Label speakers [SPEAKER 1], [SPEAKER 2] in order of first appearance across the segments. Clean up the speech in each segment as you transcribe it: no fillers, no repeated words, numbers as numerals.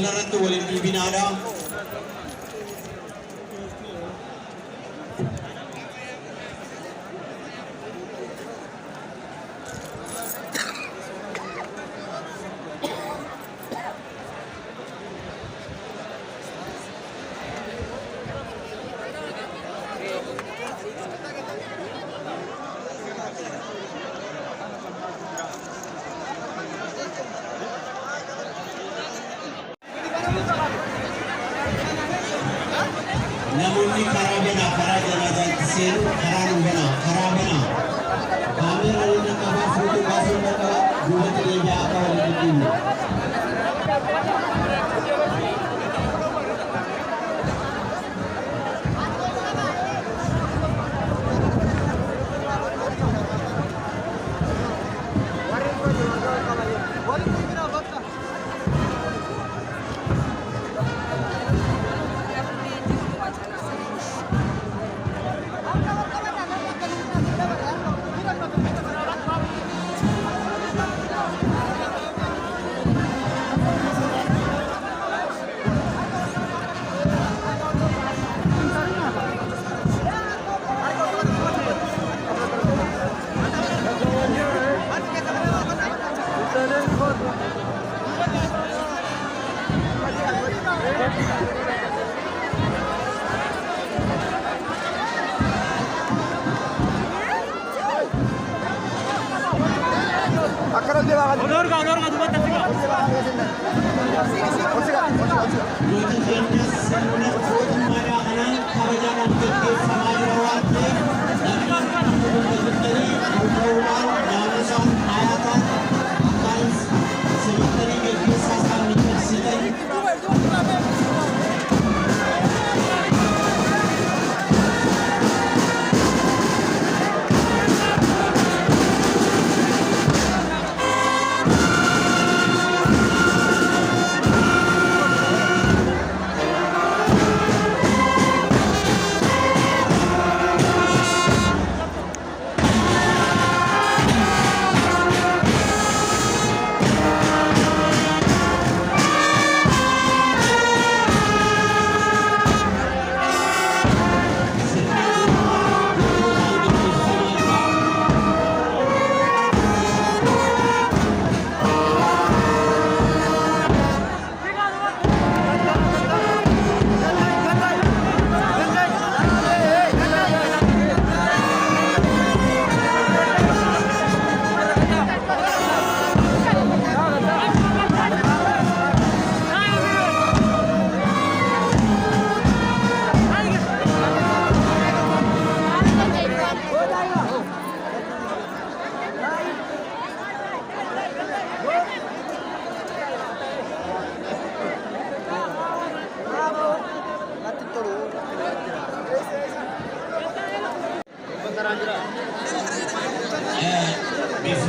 [SPEAKER 1] walirratti waliin dhiibinaadha. Namoonni karaa banaa karaa janaazaa seenu karaa banaa kaameeraa inni qabaa fuuldura baasuu qabaa duubatti deebi'aa akka waliin dhimmu.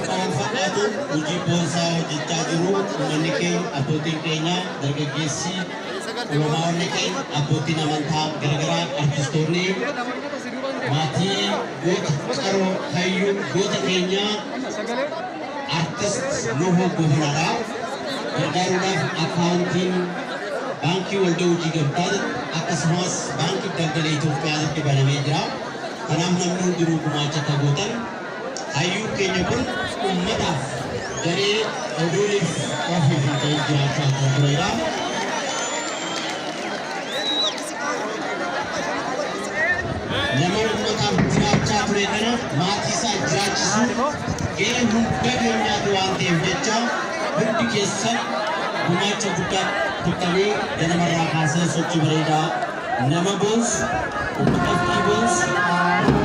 [SPEAKER 1] Uji bonsa hojjechaa jiru uummanni keenya abbootiin keenya dargaggeessi uumamoonni keenya abbootiin amantaa garaagaraa artistoonni maatii goota qaroo hayyuu goota keenya artist Nuhuu Gohonaadha. Gargaaruudhaaf akkaawuntiin baankii waldaa hojii gamtaa akkasumas baankii daldala Itoophiyaatti banamee jira. Kanaaf namni hundinuu gumaacha akka gootan hayyuu keenya kun uummataaf dari Odolif Ofif dari Jakarta Korea. Nama ummata jiraachaa ture kana maatii isaa jiraachisuu gahee hunda keenyaatu waan ta'eef jecha hundi keessan gumaacha guddaa turtanii ganamarraa kaasee sochii bareedaa nama boonsu ummataaf boonsu